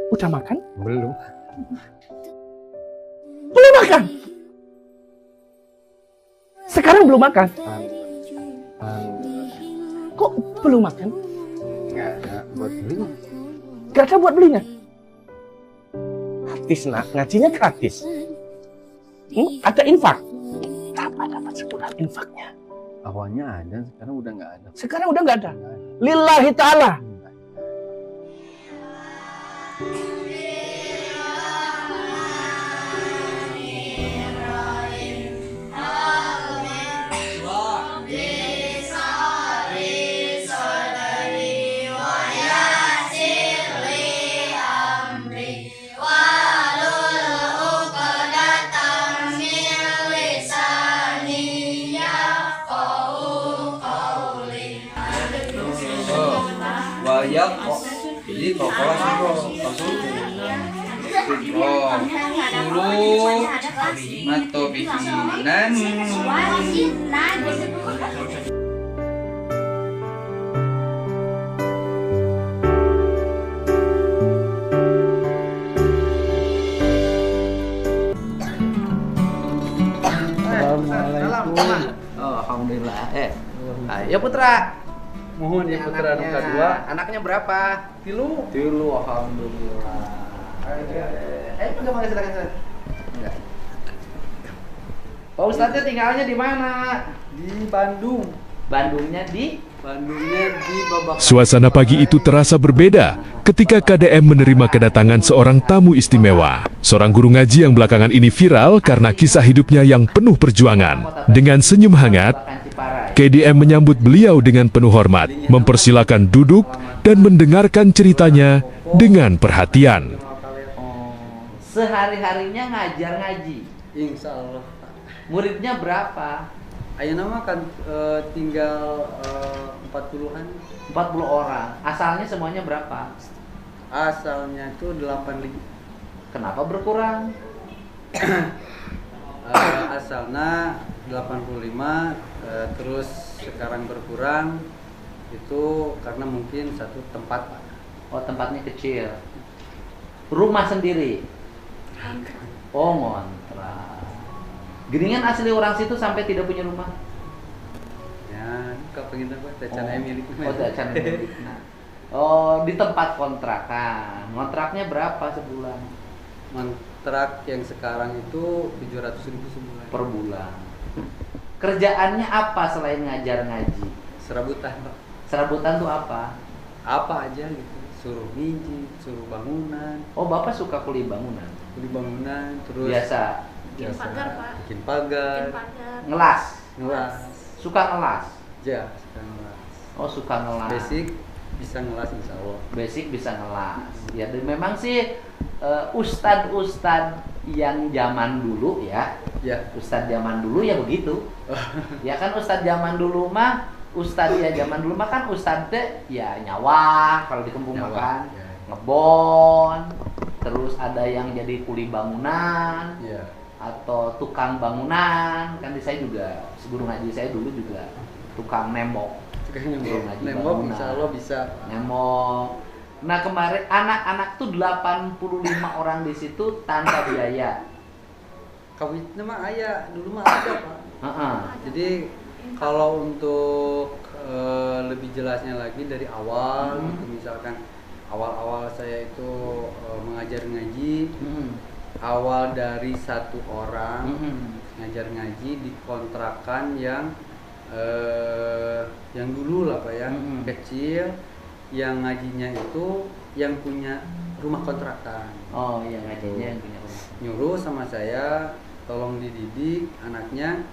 Udah makan? Belum. Belum makan? Sekarang belum makan? Kok belum makan? Nggak ada buat beli. Gak ada buat belinya? Gratis nak, ngajinya gratis. Ada infak? Berapa dapat sebulan infaknya? Awalnya ada, sekarang udah nggak ada. Sekarang udah nggak ada. Lillahi ta'ala. Wayak kok jadi kokola langsung dulu atau bikinan Assalamualaikum. alhamdulillah. Ayo Putra. Mohon ya putra Anaknya- nuka dua. Anaknya berapa? Tilu. Alhamdulillah. Silakan. Enggak. Pak Ustadznya tinggalnya di mana? Di Bandung. Bandungnya di Bandungnya di Babak. Suasana pagi itu terasa berbeda ketika KDM menerima kedatangan seorang tamu istimewa. Seorang guru ngaji yang belakangan ini viral karena kisah hidupnya yang penuh perjuangan. Dengan senyum hangat, KDM menyambut beliau dengan penuh hormat, mempersilakan duduk dan mendengarkan ceritanya dengan perhatian. sehari-harinya ngajar ngaji. Insya Allah. Muridnya berapa? Ayo nama kan tinggal 40-an. 40 orang. Asalnya semuanya berapa? Asalnya itu 85. Kenapa berkurang? Asalnya 85, terus sekarang berkurang itu karena mungkin satu tempat, Pak. Oh, tempatnya kecil. Rumah sendiri. Oh, ngontrak. Geningan asli orang situ sampai tidak punya rumah. Ya, kau pengen apa? Tacan milik. Oh, tacan milik. Nah. Oh, di tempat kontrakan. Kontraknya berapa sebulan? Kontrak yang sekarang itu 700.000 sebulan. Per bulan. Kerjaannya apa selain ngajar ngaji? Serabutan, Pak. Serabutan tuh apa? Apa aja gitu. Suruh mijit, suruh bangunan, Oh, Bapak suka kuli bangunan. beli bangunan, terus Biasa Bikin pagar, Pak. bikin pagar, Bikin pagar. ngelas. ngelas. Suka ngelas. Ya, sekarang ngelas. Oh, suka ngelas. Basic bisa ngelas insya Allah. Basic bisa ngelas. Ya, dan memang sih ustadz-ustadz yang zaman dulu ya, Ya, ustadz zaman dulu ya begitu. Ya kan ustadz zaman dulu mah, ustadz ya zaman dulu mah kan ustadz teh ya nyawa kalau di kampung Nyawa, makan, ya. ngebon, terus ada yang jadi kuli bangunan ya. atau tukang bangunan. Kan di saya juga, guru ngaji saya dulu juga tukang nembok. Sekarang Belum ngaji nembok bangunan. insya Allah bisa. Nembok. Nah, kemarin anak-anak tuh 85 orang di situ tanpa biaya. Kawitnya mah ayah, dulu mah ada, Pak. Heeh. Jadi kalau untuk lebih jelasnya lagi dari awal, gitu, misalkan awal-awal saya itu mengajar ngaji, awal dari satu orang ngajar ngaji di kontrakan yang dulu lah Pak ya, kecil, yang ngajinya itu yang punya rumah kontrakan. Oh iya, ngajinya yang punya rumah. Nyuruh sama saya tolong dididik anaknya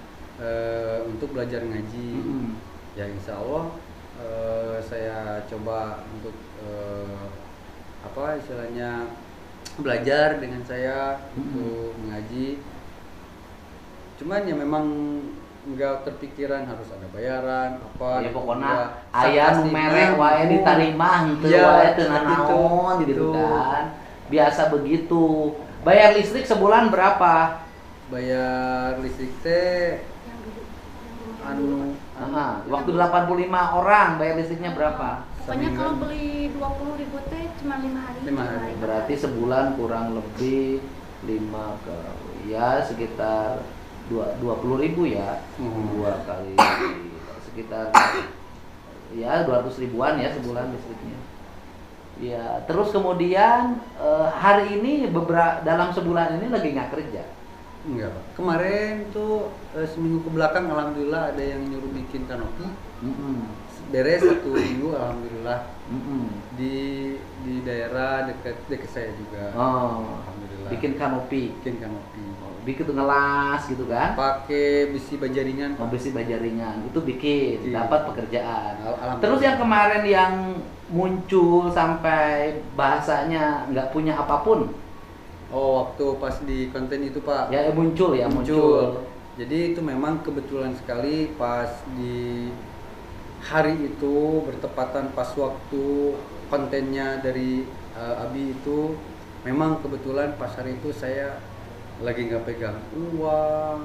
untuk belajar ngaji. Ya insya Allah saya coba untuk apa istilahnya belajar dengan saya untuk mengaji. Cuman ya memang nggak terpikiran harus ada bayaran apa. Ya gitu. pokoknya Ya, aya nu sakasinan, merek wae gitu. ditarima henteu Ya, wae teu gitu. nanaon gitu Gitu. kan. Biasa begitu. Bayar listrik sebulan berapa? Bayar listrik teh anu Waktu 85 orang bayar listriknya berapa? Pokoknya kalau beli 20.000 teh cuma 5 hari. 5 hari. Berarti sebulan kurang lebih 5 ke ya sekitar 20.000 ya. Dua kali sekitar ya 200 ribuan ya sebulan listriknya. Ya, terus kemudian hari ini dalam sebulan ini lagi nggak kerja. Enggak, Pak. Kemarin tuh seminggu ke belakang alhamdulillah ada yang nyuruh bikin kanopi. Beres 1 minggu alhamdulillah. Di daerah dekat saya juga. Oh, alhamdulillah. bikin kanopi. Bikin ngelas gitu kan? Pakai besi baja ringan. Besi baja ringan itu bikin, dapat pekerjaan. Terus yang kemarin yang muncul sampai bahasanya nggak punya apapun. Oh, waktu pas di konten itu Pak. Ya muncul. Jadi itu memang kebetulan sekali pas di hari itu bertepatan pas waktu kontennya dari Abi itu, memang kebetulan pas hari itu saya lagi nggak pegang uang,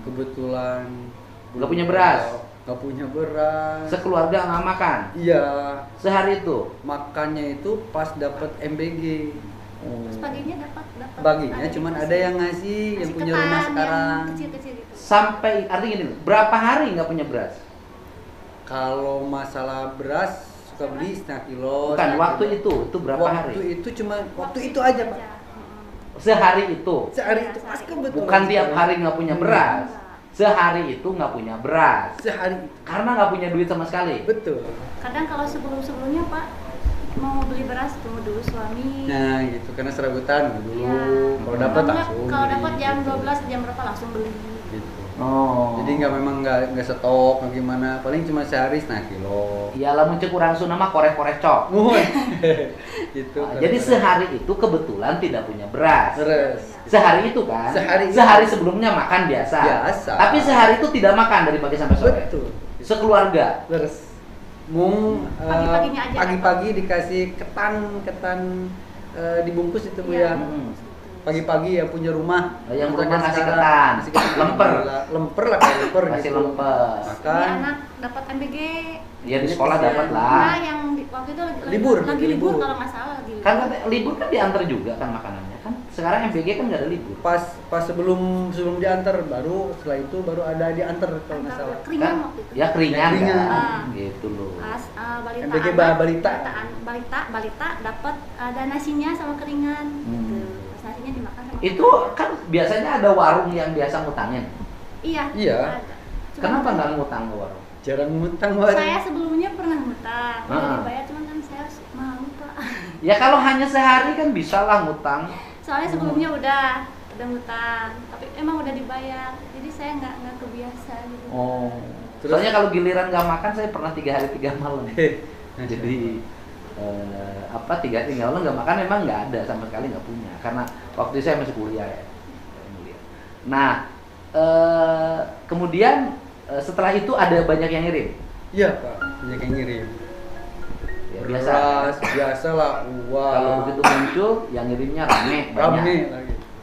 kebetulan nggak punya beras. Sekeluarga nggak makan. Iya. Sehari itu. Makannya itu pas dapat MBG. Terus paginya dapat. Baginya cuman ada yang ngasih yang punya rumah sekarang. Kecil-kecil gitu. Sampai artinya gini, berapa hari nggak punya beras? Kalau masalah beras suka beli setengah kilo. Bukan, waktu kilo. itu berapa hari? Waktu itu aja Pak. Sehari itu. Sehari itu pas kebetulan. Bukan tiap hari nggak punya beras. Sehari itu nggak punya beras. Sehari. Karena nggak punya duit sama sekali. Betul. Kadang kalau sebelumnya Pak mau beli beras tunggu dulu suami. Nah gitu, karena serabutan dulu. Ya. Kalau dapat langsung. Kalau beli. dapat jam 12 jam berapa langsung beli. Gitu. Oh. Jadi memang nggak stok atau gimana. Paling cuma sehari setengah kilo. Ya lah muncul kurang nama korek-korek cok. Gitu. Jadi sehari itu kebetulan tidak punya beras. Terus. Sehari itu kan. Sehari sebelumnya makan biasa. Tapi sehari itu tidak makan dari pagi sampai sore. Betul. Sekeluarga. Terus. Pagi-paginya aja pagi-pagi dikasih ketan dibungkus itu Bu ya. Pagi-pagi yang punya rumah, yang rumah ngasih ketan, lemper lah kayak lemper kasih gitu. lemper. Makan. Anak dapat MBG. Ya di sekolah dapat lah. Nah, yang waktu itu lagi Libur kalau nggak salah lagi. Kan libur kan diantar juga kan makanannya kan. Sekarang MBG kan nggak ada libur. Pas sebelum diantar, setelah itu baru ada diantar kalau nggak salah. Keringan Kan? waktu itu. Ya keringan Keringan. kan. Gitu loh. Pas MBG balita dapat ada nasinya sama keringan. Gitu. Pas nasinya dimakan sama Itu keringan. kan biasanya ada warung yang biasa ngutangin. Iya. Iya. Ada. Kenapa nggak ngutang ke warung? Jarang ngutang Pak. Saya sebelumnya pernah ngutang, udah Ah. dibayar cuman kan saya malu Pak. Ya kalau hanya sehari kan bisa lah ngutang. Soalnya sebelumnya udah ngutang, tapi emang udah dibayar, jadi saya nggak kebiasa gitu. Oh. Terus? Soalnya kalau giliran nggak makan saya pernah 3 hari 3 malam. Jadi 3 hari 3 malam nggak makan memang nggak ada sama sekali, nggak punya. Karena waktu itu saya masih kuliah ya. Nah kemudian setelah itu ada banyak yang ngirim. Iya Pak, banyak yang ngirim. Ya, Beras, biasa lah uang. Kalau begitu muncul yang ngirimnya banyak. Lagi.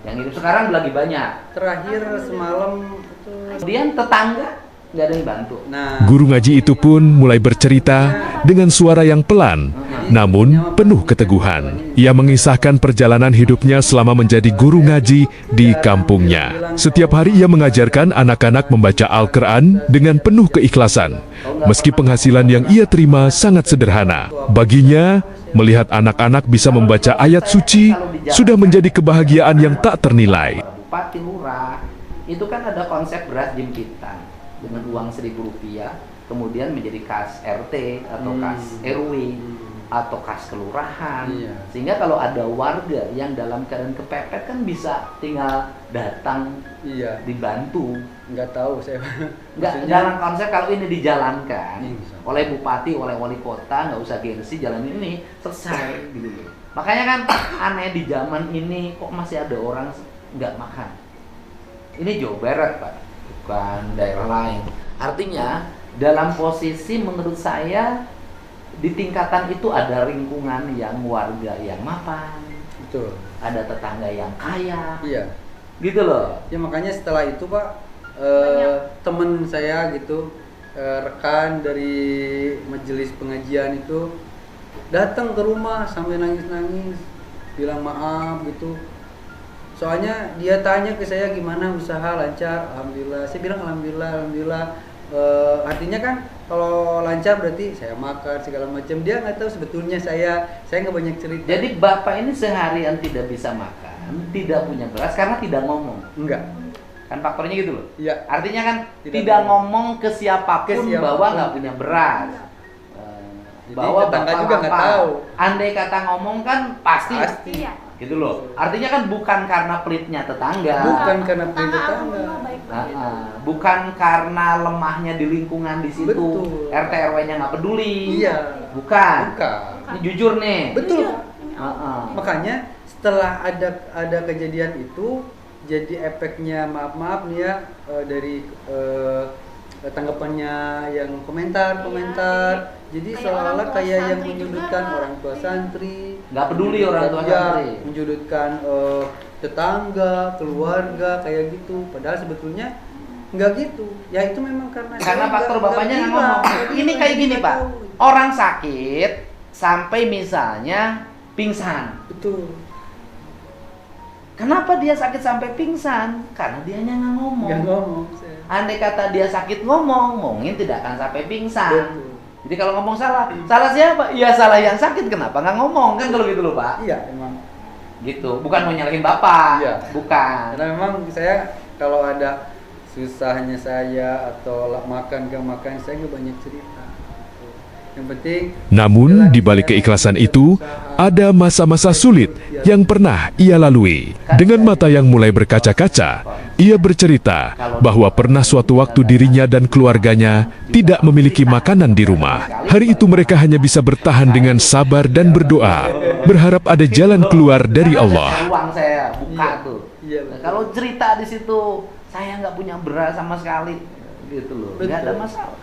Yang ngirim sekarang lagi banyak. Terakhir semalam itu. Kemudian tetangga nggak ada yang bantu. Nah, Guru ngaji itu pun mulai bercerita dengan suara yang pelan, namun penuh keteguhan. Ia mengisahkan perjalanan hidupnya selama menjadi guru ngaji di kampungnya. Setiap hari ia mengajarkan anak-anak membaca Al-Quran dengan penuh keikhlasan. Meski penghasilan yang ia terima sangat sederhana, baginya melihat anak-anak bisa membaca ayat suci sudah menjadi kebahagiaan yang tak ternilai. Bupati lurah itu kan ada konsep beras jempitan dengan uang Rp1.000, kemudian menjadi kas RT atau kas RW atau kas kelurahan. Iya. Sehingga kalau ada warga yang dalam keadaan kepepet kan bisa tinggal datang iya, dibantu. nggak tahu saya. Nggak, dalam konsep kalau ini dijalankan Iya. oleh bupati, oleh wali kota, nggak usah gengsi, jalan ini selesai gitu loh. Makanya kan aneh di zaman ini kok masih ada orang nggak makan. Ini Jawa Barat Pak, bukan daerah lain. Artinya dalam posisi menurut saya di tingkatan itu ada lingkungan yang warga yang mapan, Betul. ada tetangga yang kaya, Iya. gitu loh. Ya makanya setelah itu Pak, temen saya gitu, rekan dari majelis pengajian itu datang ke rumah sampai nangis-nangis, bilang maaf gitu. Soalnya dia tanya ke saya gimana usaha lancar, alhamdulillah. Saya bilang alhamdulillah. Artinya kan kalau lancar berarti saya makan segala macam. Dia nggak tahu sebetulnya saya nggak banyak cerita. Jadi bapak ini seharian tidak bisa makan, tidak punya beras karena tidak ngomong. Enggak. Kan faktornya gitu loh. Iya. Artinya kan Tidak tidak ngomong. ngomong ke siapapun, Ke siapapun. bahwa nggak punya beras. Jadi Bahwa tetangga bapak juga nggak lapar. tahu. Andai kata ngomong kan pasti. Iya. Gitu loh. Artinya kan bukan karena pelitnya tetangga. Bukan karena punya Tetangga aku tetangga. semua baik-baik. Bukan karena lemahnya di lingkungan di situ. Betul. RT RW-nya nggak peduli. Iya. Bukan. Bukan. Ini jujur nih. Betul. Heeh. Makanya setelah ada kejadian itu, jadi efeknya maaf nih ya, dari tanggapannya yang komentar. Jadi Kayak seolah-olah orang tua kayak yang santri menyudutkan juga. orang tua santri, Nggak peduli orang tua Iya, santri. menyudutkan tetangga, keluarga kayak gitu. Padahal sebetulnya nggak gitu. Ya itu memang karena saya Faktor bapaknya nggak bilang, ngomong. nggak Ini bilang, kayak gini nggak Pak. tahu. Orang sakit sampai misalnya pingsan. Betul. Kenapa dia sakit sampai pingsan? Karena dianya nggak ngomong. Nggak ngomong. Saya. Andai kata dia sakit ngomong, mungkin tidak akan sampai pingsan. Betul. Jadi kalau ngomong salah siapa? Ya salah yang sakit, kenapa nggak ngomong? Kan kalau gitu loh Pak. Iya emang. Gitu, bukan mau nyalahin Bapak. Iya. Bukan. Karena memang saya kalau ada susahnya saya atau makan gak makan, saya nggak banyak cerita. Yang penting. Namun, di balik keikhlasan itu, ada masa-masa sulit yang pernah ia lalui. Dengan mata yang mulai berkaca-kaca, ia bercerita bahwa pernah suatu waktu dirinya dan keluarganya tidak memiliki makanan di rumah. Hari itu mereka hanya bisa bertahan dengan sabar dan berdoa, berharap ada jalan keluar dari Allah. Uang saya buka Iya. tuh. Iya, Nah, betul. kalau cerita di situ, saya nggak punya beras sama sekali, gitu loh. Nggak ada Betul. masalah.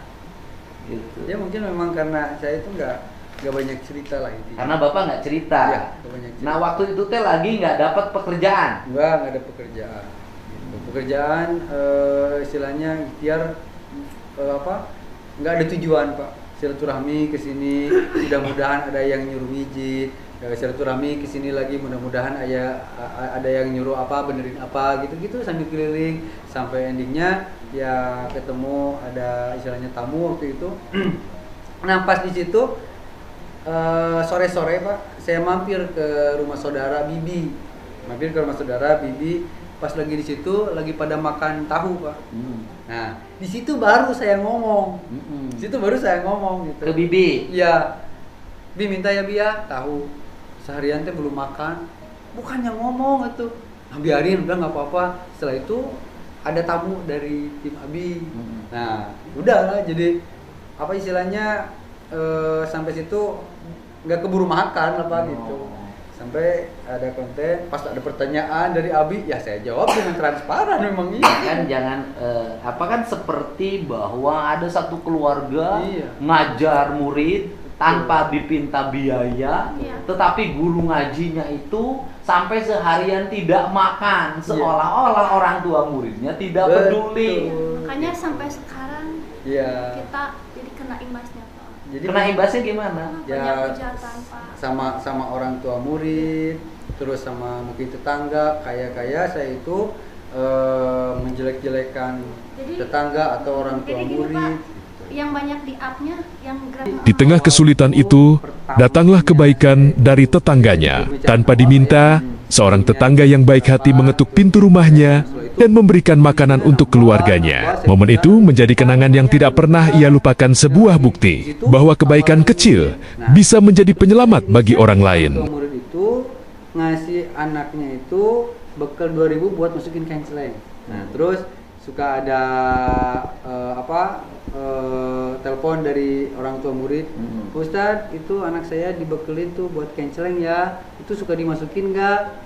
Gitu. Ya mungkin memang karena saya itu nggak banyak cerita lah intinya. Karena Bapak nggak cerita. Iya, nggak banyak cerita. Nah waktu itu teh lagi nggak dapat pekerjaan. nggak ada pekerjaan. Gitu. Pekerjaan istilahnya ikhtiar nggak ada tujuan Pak. Silaturahmi ke sini, mudah-mudahan ada yang nyuruh mijit. Silaturahmi ke sini lagi, mudah-mudahan ada yang nyuruh apa, benerin apa, gitu-gitu sambil keliling sampai endingnya ya ketemu ada istilahnya tamu waktu itu. Nah pas di situ sore-sore Pak, saya mampir ke rumah saudara Bibi. Pas lagi di situ lagi pada makan tahu Pak. Nah di situ baru saya ngomong. Di situ baru saya ngomong gitu. Ke Bibi. Iya. Bi minta ya Bi ya tahu. Seharian teh belum makan. Bukannya ngomong itu. Nah, biarin udah nggak apa-apa. Setelah itu ada tamu dari tim Abi. Nah, udah lah jadi apa istilahnya sampai situ nggak keburu makan lah Pak gitu. Sampai ada konten, pas ada pertanyaan dari Abi, ya saya jawab dengan transparan memang iya. Kan jangan kan seperti bahwa ada satu keluarga Iya. ngajar murid tanpa dipinta biaya, Iya. tetapi guru ngajinya itu sampai seharian tidak makan, seolah-olah orang tua muridnya tidak peduli. Betul. Makanya sampai sekarang Iya. kita jadi kena imbasnya Pak. Jadi Kena imbasnya gimana? Ya, Banyak hujatan Pak. sama orang tua murid, terus sama mungkin tetangga, kayak saya itu menjelek-jelekan Jadi- tetangga atau orang tua Jadi gini murid. Pak, yang banyak di up-nya, yang gerak. Di tengah kesulitan itu, datanglah kebaikan dari tetangganya. Tanpa diminta, seorang tetangga yang baik hati mengetuk pintu rumahnya dan memberikan makanan untuk keluarganya. Momen itu menjadi kenangan yang tidak pernah ia lupakan, sebuah bukti bahwa kebaikan kecil bisa menjadi penyelamat bagi orang lain. Tua murid itu ngasih anaknya itu bekal 2.000 buat masukin canceling. Nah, terus suka ada telepon dari orang tua murid, Ustadz itu anak saya dibekelin tuh buat canceling ya, itu suka dimasukin nggak?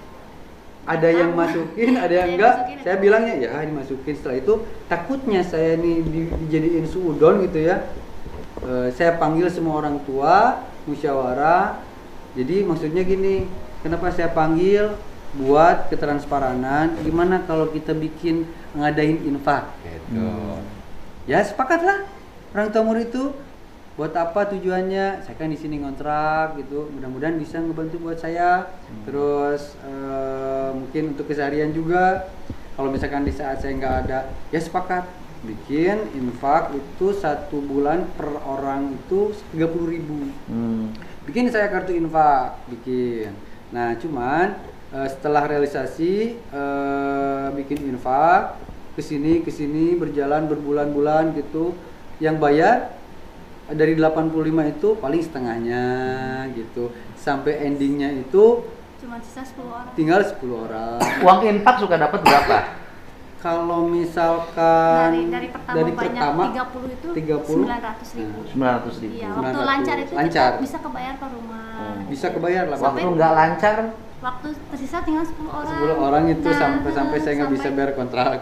Ada yang masukin, ada yang enggak. Saya bilangnya ya dimasukin. Setelah itu takutnya saya nih dijadiin suudon gitu ya. Saya panggil semua orang tua, musyawarah. Jadi maksudnya gini, kenapa saya panggil? Buat ketransparanan, gimana kalau kita bikin ngadain infak gitu. Ya sepakatlah orang tua murid itu buat apa tujuannya? Saya kan di sini ngontrak gitu, mudah-mudahan bisa ngebantu buat saya. Terus mungkin untuk keseharian juga. Kalau misalkan di saat saya nggak ada, ya sepakat bikin infak itu 1 bulan per orang itu 30.000. Bikin saya kartu infak, bikin. Nah cuman setelah realisasi bikin infak kesini berjalan berbulan-bulan gitu, yang bayar dari 85 itu paling setengahnya gitu, sampai endingnya itu Cuma sisa 10 orang. tinggal 10 orang. Uang infak suka dapat berapa? Kalau misalkan Dari pertama banyak 30 itu 30, 900.000. 900.000. Iya, waktu 900. lancar itu Lancar. kita bisa kebayar per rumah. bisa kebayar lah. Waktu nggak lancar, Waktu tersisa tinggal 10 orang. 10 orang itu Nah, sampai saya nggak bisa sampai- bayar kontrak.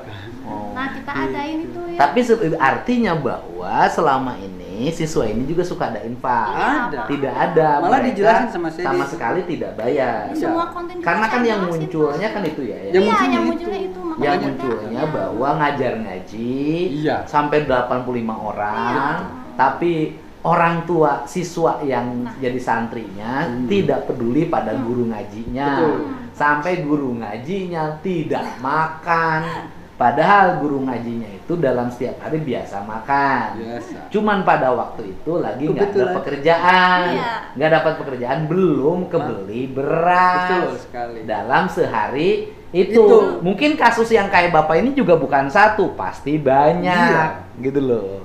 Nah, kita adain itu ya. tapi artinya bahwa selama ini siswa ini juga suka ada infak. Ada. Tidak ada. Malah mereka dijelasin sama saya sama di- sekali tidak bayar. Di semua konten juga Karena kan saya yang jelasin munculnya tuh. kan itu ya. Yang Iya, munculnya yang itu. munculnya itu makanya Yang kita- munculnya iya. bahwa ngajar ngaji Iya. sampai 85 orang, Iya. tapi orang tua siswa yang Nah. jadi santrinya tidak peduli pada guru ngajinya. Betul. Sampai guru ngajinya tidak makan. Padahal guru ngajinya itu dalam setiap hari biasa makan. Biasa. Cuman pada waktu itu lagi nggak ada Kebetulan. pekerjaan, Iya. nggak dapat pekerjaan, belum kebeli beras. Betul sekali. Dalam sehari itu. Itu. Mungkin kasus yang kayak bapak ini juga bukan satu, pasti banyak, gitu loh.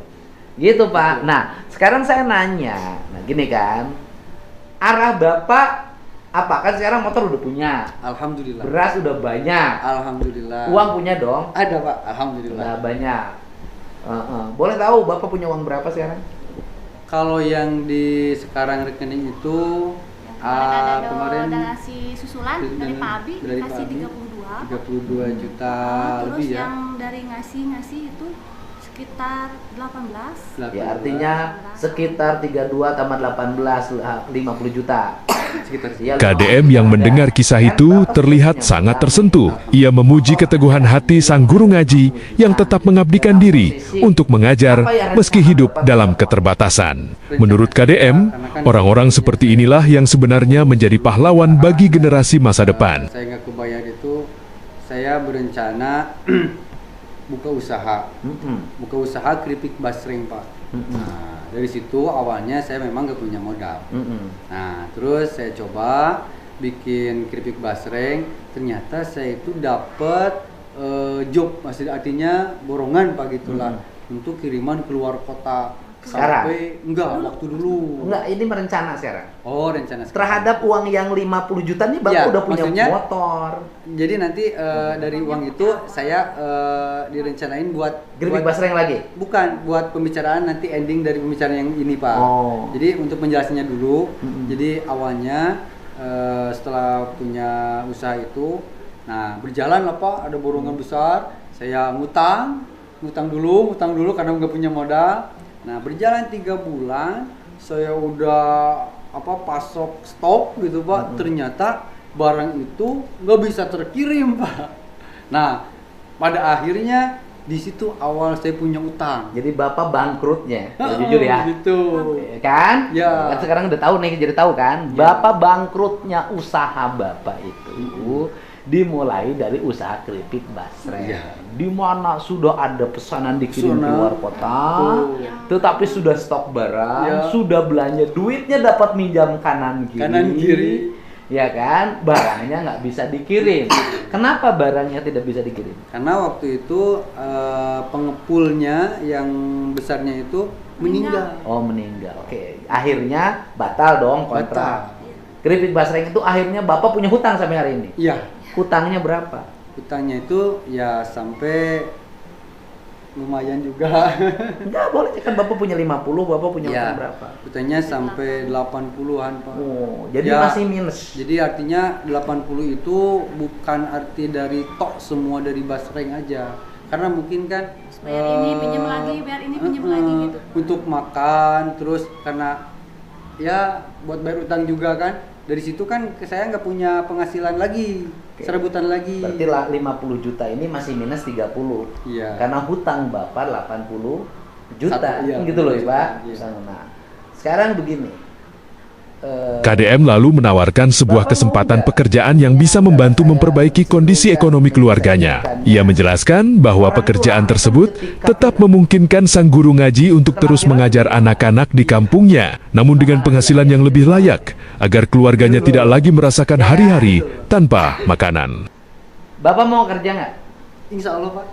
Gitu Pak. Nah, sekarang saya nanya, nah gini kan, arah bapak apa? Kan sekarang motor udah punya, Alhamdulillah. beras udah banyak, Alhamdulillah. uang punya dong, ada Pak. Alhamdulillah. udah banyak. Boleh tahu bapak punya uang berapa sekarang? Kalau yang di sekarang rekening itu Yang kemarin ada kemarin donasi susulan dari Pak Abi dari dikasih Pak Abi, 32. 32 juta Terus lebih ya. yang dari ngasih itu sekitar 18. 18. Ya artinya sekitar 32 tambah 18, 50 juta. sekitar Ya, KDM yang mendengar kisah itu terlihat sangat tersentuh. Ia memuji keteguhan hati sang guru ngaji yang tetap mengabdikan diri untuk mengajar meski hidup dalam keterbatasan. Menurut KDM, orang-orang seperti inilah yang sebenarnya menjadi pahlawan bagi generasi masa depan. Saya nggak kebayar itu, saya berencana buka usaha. Buka usaha keripik basreng Pak. Nah, dari situ awalnya saya memang nggak punya modal. Nah, terus saya coba bikin keripik basreng, ternyata saya itu dapat job, maksudnya artinya borongan Pak gitulah, untuk kiriman keluar kota. Sekarang? Sampai enggak, waktu dulu. Enggak, ini merencana sekarang. Oh, rencana sekarang. Terhadap uang yang 50 juta nih bapak Ya, udah punya maksudnya- motor. Jadi nanti dari uang itu saya direncanain buat Keripik basreng lagi. bukan buat pembicaraan nanti ending dari pembicaraan yang ini Pak. Oh. Jadi untuk menjelaskannya dulu. Jadi awalnya setelah punya usaha itu, nah berjalan lah Pak, ada borongan besar. Saya ngutang dulu karena nggak punya modal. Nah berjalan 3 bulan, saya udah pasok stok gitu Pak. Ternyata barang itu nggak bisa terkirim Pak. Nah pada akhirnya di situ awal saya punya utang. Jadi bapak bangkrutnya, ya, jujur ya. Gitu. Kan? Ya. Kan sekarang udah tahu nih, jadi tahu kan? Bapak bangkrutnya usaha bapak itu dimulai dari usaha keripik basreng. Iya. Di mana sudah ada pesanan dikirim Pesanan. keluar kota, tetapi sudah stok barang, Ya. sudah belanja, duitnya dapat minjam kanan kiri. Ya kan? Barangnya nggak bisa dikirim. Kenapa barangnya tidak bisa dikirim? Karena waktu itu pengepulnya yang besarnya itu meninggal. Oh, meninggal. Oke, akhirnya batal dong kontrak. Keripik basreng itu akhirnya bapak punya hutang sampai hari ini. Iya. Hutangnya berapa? Utangnya itu ya sampai lumayan juga. Enggak boleh, kan bapak punya 50, bapak punya Ya, hutang berapa? utangnya sampai 80-an Pak. Oh, jadi Ya, masih minus. Jadi artinya 80 itu bukan arti dari tok semua dari basreng aja. Karena mungkin kan Bayar ini pinjam lagi, bayar ini pinjam lagi gitu. Untuk makan, terus karena ya buat bayar utang juga kan. Dari situ kan saya nggak punya penghasilan lagi, serabutan lagi. Berarti 50 juta ini masih minus 30. Iya. Karena hutang bapak 80 juta. Iya, Gitu loh, 80 Pak. juta, iya. Nah, Sekarang begini. KDM lalu menawarkan sebuah kesempatan pekerjaan yang bisa membantu memperbaiki kondisi ekonomi keluarganya. Ia menjelaskan bahwa pekerjaan tersebut tetap memungkinkan sang guru ngaji untuk terus mengajar anak-anak di kampungnya, namun dengan penghasilan yang lebih layak, agar keluarganya tidak lagi merasakan hari-hari tanpa makanan. Bapak mau kerja nggak? Insya Allah Pak.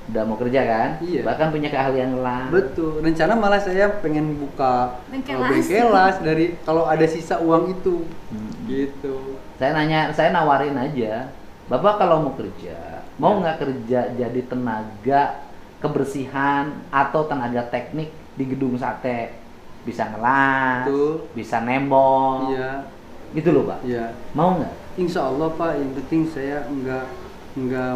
Udah mau kerja kan? Iya. Bahkan punya keahlian lah. Betul. Rencana malah saya pengen buka Bengkelas. bengkelas dari kalau ada sisa uang itu. Gitu. Saya nawarin aja. Bapak kalau mau kerja, mau nggak kerja jadi tenaga kebersihan atau tenaga teknik di gedung sate? Bisa ngelas, Betul. bisa nembong, Iya. gitu loh Pak. Iya. Mau nggak? Insya Allah Pak. Yang penting saya nggak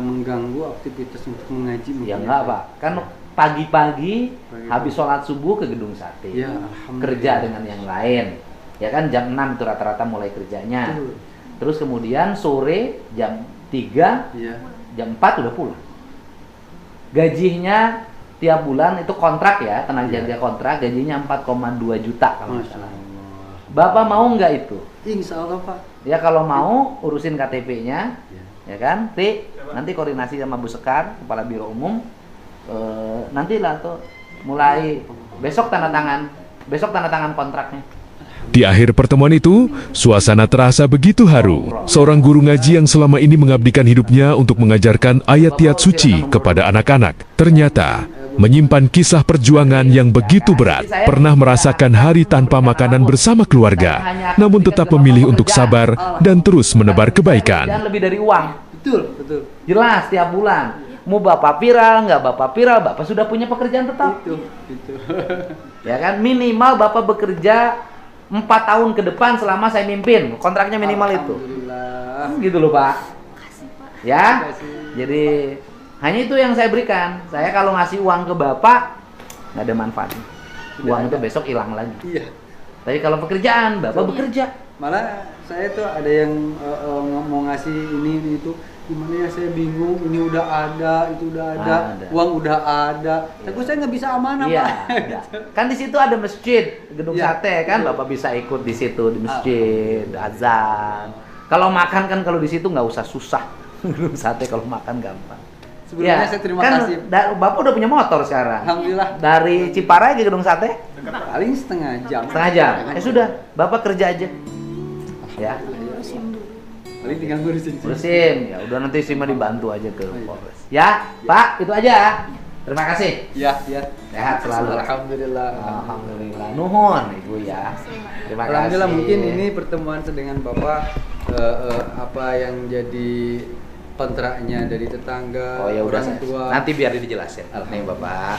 mengganggu aktivitas untuk mengaji. Ya mungkin enggak Pak, kan pagi-pagi Pagi-pagi. habis sholat subuh ke gedung sate, Ya, alhamdulillah. kerja dengan yang lain, ya kan jam 6 itu rata-rata mulai kerjanya, Betul. terus kemudian sore jam 3, Iya. jam 4 udah pulang. Gajinya tiap bulan itu kontrak ya, tenaga Iya. kerja kontrak, gajinya 4,2 juta kalau nggak Masya salah. Allah. Bapak mau nggak itu? Insya Allah Pak. Ya kalau mau urusin KTP-nya, Ya. ya kan? Nanti koordinasi sama Bu Sekar, Kepala Biro Umum. Nanti lah tuh mulai besok tanda tangan kontraknya. Di akhir pertemuan itu, suasana terasa begitu haru. Seorang guru ngaji yang selama ini mengabdikan hidupnya untuk mengajarkan ayat-ayat suci kepada anak-anak, ternyata menyimpan kisah perjuangan yang begitu berat. Pernah merasakan hari tanpa makanan bersama keluarga, namun tetap memilih untuk sabar dan terus menebar kebaikan. Jangan lebih dari uang. Betul. Jelas tiap bulan. Mau Bapak viral, nggak Bapak viral, Bapak sudah punya pekerjaan tetap. Itu. Ya kan? Minimal Bapak bekerja 4 tahun ke depan selama saya mimpin. Kontraknya minimal itu. Alhamdulillah. Gitu loh Pak. Kasih Pak. Ya. Terima kasih. Jadi hanya itu yang saya berikan. Saya kalau ngasih uang ke Bapak nggak ada manfaatnya. Uang itu besok hilang lagi. Iya. Tapi kalau pekerjaan, Bapak bekerja. Malah saya tuh ada yang mau ngasih ini itu, gimana ya, saya bingung. Ini udah ada, itu udah ada, Ada. uang udah ada. Tapi saya nggak bisa amanah Iya, Pak. ada. Kan di situ ada masjid, gedung Iya, sate kan, betul. Bapak bisa ikut di situ di masjid, azan. Kalau makan kan kalau di situ nggak usah susah. Gedung sate kalau makan gampang. Sebelumnya saya terima kan kasih. Bapak udah punya motor sekarang. Alhamdulillah. Dari Ciparai ke gedung sate Paling setengah jam. setengah jam. Sudah, Bapak kerja aja. Ya, Urusin dulu. Paling tinggal ngurusin. terusin. Ya udah nanti Sima dibantu aja ke Polres. Ya, Pak, itu aja. Terima kasih. Ya. Sehat selalu. Alhamdulillah. Alhamdulillah. Nuhun Ibu ya. Terima kasih. Alhamdulillah, mungkin ini pertemuan dengan Bapak apa yang jadi kontraknya dari tetangga, Oh ya udah, orang tua. nanti biar dijelasin. Nih Bapak.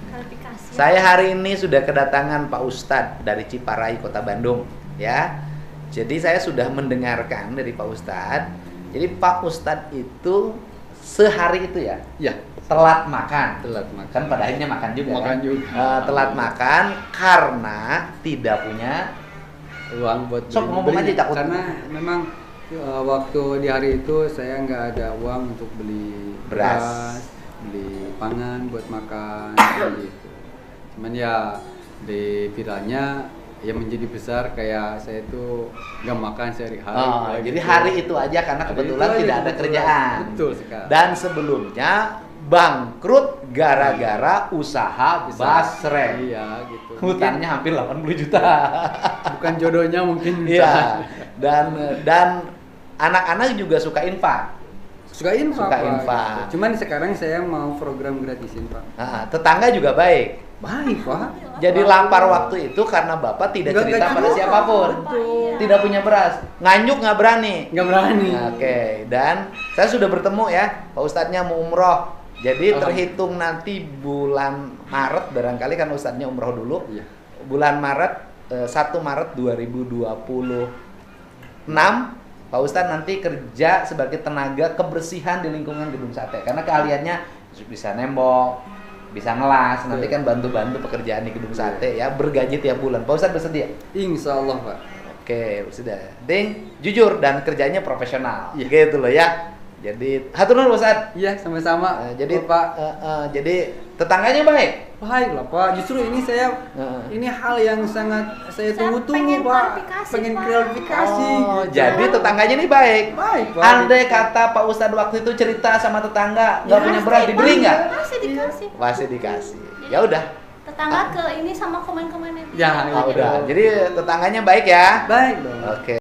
Klarifikasi. Saya hari ini sudah kedatangan Pak Ustadz dari Ciparai, Kota Bandung, ya. Jadi saya sudah mendengarkan dari Pak Ustadz. Jadi Pak Ustadz itu sehari itu ya Ya, telat makan. telat makan. Kan pada akhirnya makan juga. Makan kan? juga. Telat makan karena tidak punya. Uang buat Sok ngomong aja, takut. karena memang waktu di hari itu saya nggak ada uang untuk beli Beras. beli pangan buat makan kayak gitu. Cuman ya di viralnya yang menjadi besar kayak saya itu nggak makan sehari-hari. Oh, kayak jadi gitu. hari itu aja karena Hari kebetulan itu aja tidak ada kebetulan. kerjaan. Betul sekali. Dan sebelumnya bangkrut gara-gara usaha basreng. Iya gitu. Hutangnya hampir 80 juta. Bukan jodohnya mungkin. Iya. Dan anak-anak juga suka infak. Suka infak. Suka Pak, infak. gitu. Cuman sekarang saya mau program gratisin Pak. Tetangga juga baik. Baik Pak. Jadi lapar waktu itu karena Bapak tidak Nggak cerita pada cerita. siapapun. Betul. Tidak punya beras. Nganyuk nggak berani. Nggak berani. Oke, dan saya sudah bertemu ya, Pak Ustadznya mau umroh. Jadi Alhamdulillah. terhitung nanti bulan Maret, barangkali kan Ustadznya umroh dulu. Iya. Bulan Maret, 1 Maret 2026, Pak Ustadz nanti kerja sebagai tenaga kebersihan di lingkungan gedung sate. Karena keahliannya bisa nembok, bisa ngelas, nanti kan bantu-bantu pekerjaan di gedung sate ya, bergaji tiap bulan. Pak Ustadz bersedia? Insya Allah Pak. Oke, sudah. Ding, jujur dan kerjanya profesional. Iya. Gitu loh ya. Jadi, hatur nuhun Ustaz. Iya sama-sama. Jadi Pak. jadi Tetangganya baik? Baik lah Pak, justru ini saya ini hal yang sangat saya Saya tunggu-tunggu pengen Pak. klarifikasi, Pengen Pak. klarifikasi. Oh, gitu. jadi tetangganya ini baik. Baik Pak. Andai kata Pak Ustadz waktu itu cerita sama tetangga nggak punya beras, dibeli nggak? Masih dikasih. Masih dikasih. Ya udah. Tetangga ke ini sama komen-komennya. Ya, Ah, udah. Jadi tetangganya baik ya. Baik dong. Oke.